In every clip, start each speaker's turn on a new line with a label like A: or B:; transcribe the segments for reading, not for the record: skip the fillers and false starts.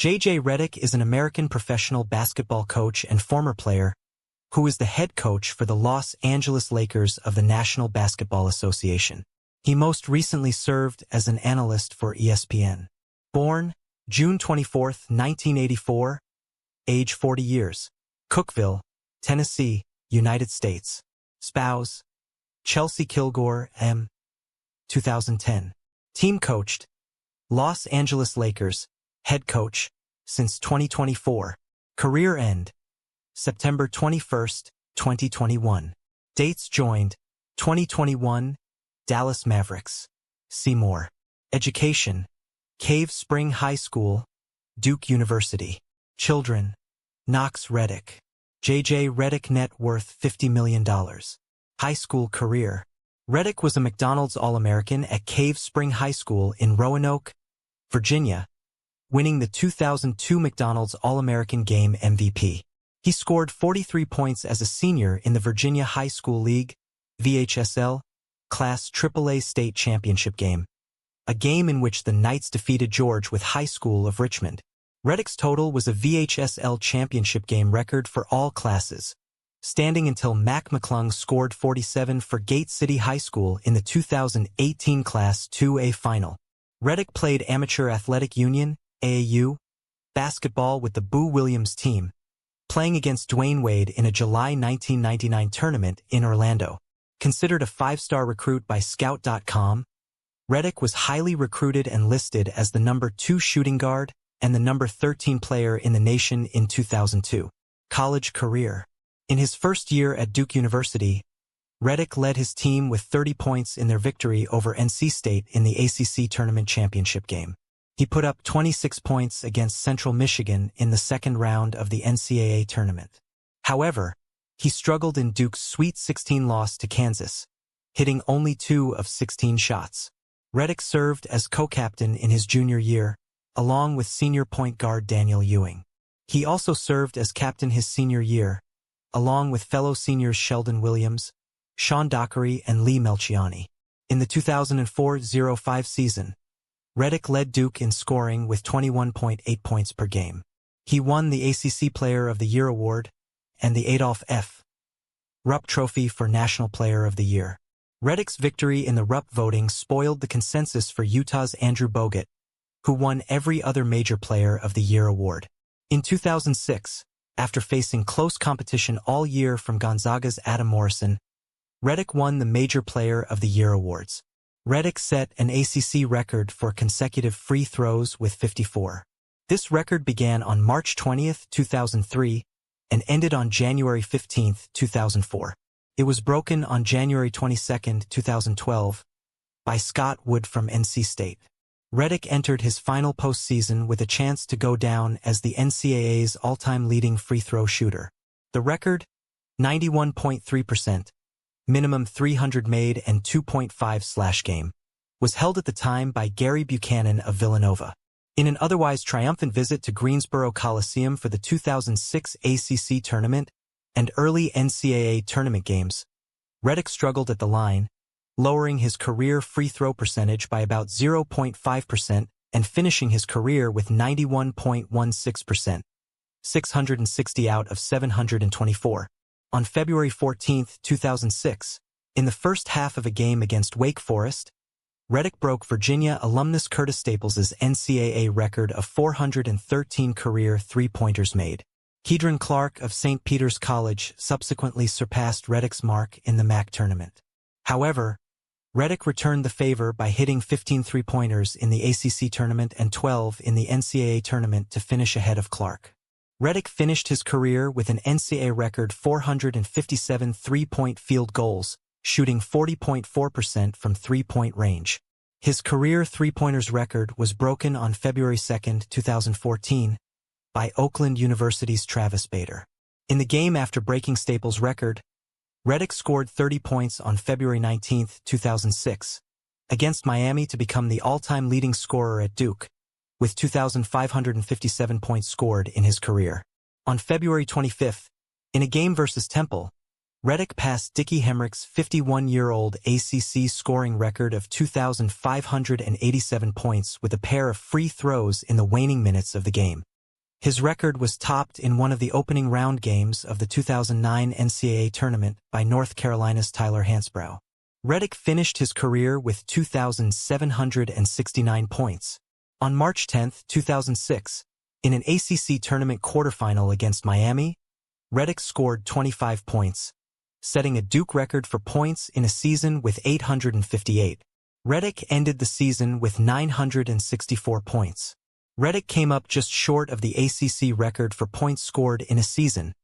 A: J.J. Redick is an American professional basketball coach and former player who is the head coach for the Los Angeles Lakers of the National Basketball Association. He most recently served as an analyst for ESPN. Born June 24, 1984, age 40 years, Cookeville, Tennessee, United States. Spouse, Chelsea Kilgore, M. 2010. Team coached, Los Angeles Lakers, head coach, since 2024. Career end, September 21, 2021. Dates joined, 2021, Dallas Mavericks. See more. Education, Cave Spring High School, Duke University. Children, Knox Redick. J.J. Redick, net worth $50 million. High school career. Redick was a McDonald's All-American at Cave Spring High School in Roanoke, Virginia, winning the 2002 McDonald's All-American Game MVP. He scored 43 points as a senior in the Virginia High School League, VHSL, Class AAA State Championship game, a game in which the Knights defeated George with High School of Richmond. Redick's total was a VHSL championship game record for all classes, standing until Mac McClung scored 47 for Gate City High School in the 2018 Class 2A final. Redick played Amateur Athletic Union, AAU, basketball with the Boo Williams team, playing against Dwayne Wade in a July 1999 tournament in Orlando. Considered a five-star recruit by Scout.com, Redick was highly recruited and listed as the number 2 shooting guard and the number 13 player in the nation in 2002. College career. In his first year at Duke University, Redick led his team with 30 points in their victory over NC State in the ACC Tournament Championship game. He put up 26 points against Central Michigan in the second round of the NCAA tournament. However, he struggled in Duke's Sweet 16 loss to Kansas, hitting only 2 of 16 shots. Redick served as co-captain in his junior year, along with senior point guard Daniel Ewing. He also served as captain his senior year, along with fellow seniors Sheldon Williams, Sean Dockery, and Lee Melchiani. In the 2004-05 season, Redick led Duke in scoring with 21.8 points per game. He won the ACC Player of the Year award and the Adolph F. Rupp Trophy for National Player of the Year. Redick's victory in the Rupp voting spoiled the consensus for Utah's Andrew Bogut, who won every other Major Player of the Year award. In 2006, after facing close competition all year from Gonzaga's Adam Morrison, Redick won the Major Player of the Year awards. Redick set an ACC record for consecutive free throws with 54. This record began on March 20, 2003, and ended on January 15, 2004. It was broken on January 22, 2012, by Scott Wood from NC State. Redick entered his final postseason with a chance to go down as the NCAA's all-time leading free throw shooter. The record, 91.3%, minimum 300 made and 2.5/game, was held at the time by Gary Buchanan of Villanova. In an otherwise triumphant visit to Greensboro Coliseum for the 2006 ACC tournament and early NCAA tournament games, Redick struggled at the line, lowering his career free throw percentage by about 0.5% and finishing his career with 91.16%, 660 out of 724. On February 14, 2006, in the first half of a game against Wake Forest, Redick broke Virginia alumnus Curtis Staples's NCAA record of 413 career three-pointers made. Kedron Clark of St. Peter's College subsequently surpassed Redick's mark in the MAC tournament. However, Redick returned the favor by hitting 15 three-pointers in the ACC tournament and 12 in the NCAA tournament to finish ahead of Clark. Redick finished his career with an NCAA record 457 three-point field goals, shooting 40.4% from three-point range. His career three-pointers record was broken on February 2, 2014, by Oakland University's Travis Bader. In the game after breaking Staples' record, Redick scored 30 points on February 19, 2006, against Miami to become the all-time leading scorer at Duke, with 2,557 points scored in his career. On February 25, in a game versus Temple, Redick passed Dickie Hemrick's 51-year-old ACC scoring record of 2,587 points with a pair of free throws in the waning minutes of the game. His record was topped in one of the opening round games of the 2009 NCAA tournament by North Carolina's Tyler Hansbrough. Redick finished his career with 2,769 points. On March 10, 2006, in an ACC tournament quarterfinal against Miami, Redick scored 25 points, setting a Duke record for points in a season with 858. Redick ended the season with 964 points. Redick came up just short of the ACC record for points scored in a season,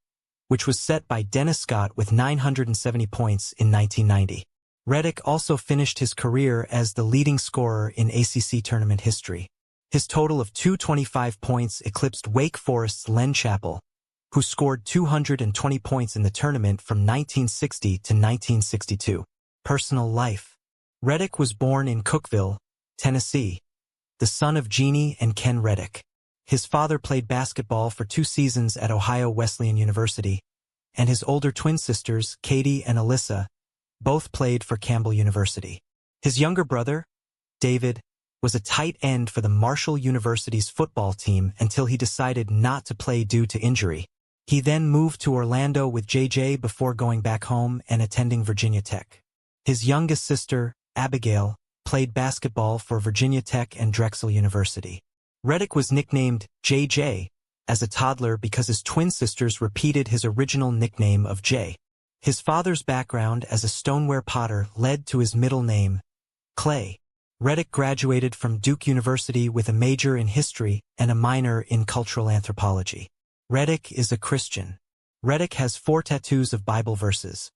A: which was set by Dennis Scott with 970 points in 1990. Redick also finished his career as the leading scorer in ACC tournament history. His total of 225 points eclipsed Wake Forest's Len Chappell, who scored 220 points in the tournament from 1960 to 1962. Personal life. Redick was born in Cookeville, Tennessee, the son of Jeannie and Ken Redick. His father played basketball for 2 seasons at Ohio Wesleyan University, and his older twin sisters, Katie and Alyssa, both played for Campbell University. His younger brother, David, was a tight end for the Marshall University's football team until he decided not to play due to injury. He then moved to Orlando with JJ before going back home and attending Virginia Tech. His youngest sister, Abigail, played basketball for Virginia Tech and Drexel University. Redick was nicknamed JJ as a toddler because his twin sisters repeated his original nickname of Jay. His father's background as a stoneware potter led to his middle name, Clay. Redick graduated from Duke University with a major in history and a minor in cultural anthropology. Redick is a Christian. Redick has 4 tattoos of Bible verses: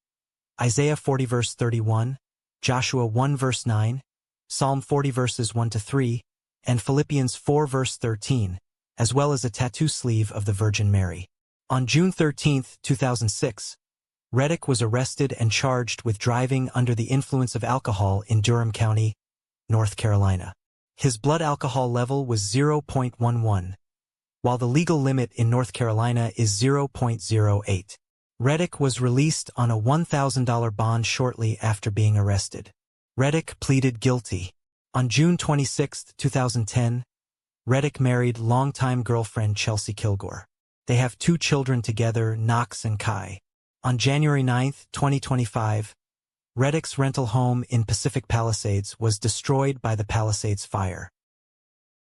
A: Isaiah 40 verse 31, Joshua 1 verse 9, Psalm 40 verses 1 to 3, and Philippians 4 verse 13, as well as a tattoo sleeve of the Virgin Mary. On June 13, 2006, Redick was arrested and charged with driving under the influence of alcohol in Durham County, North Carolina. His blood alcohol level was 0.11, while the legal limit in North Carolina is 0.08. Redick was released on a $1,000 bond shortly after being arrested. Redick pleaded guilty. On June 26, 2010, Redick married longtime girlfriend Chelsea Kilgore. They have 2 children together, Knox and Kai. On January 9, 2025, Redick's rental home in Pacific Palisades was destroyed by the Palisades fire.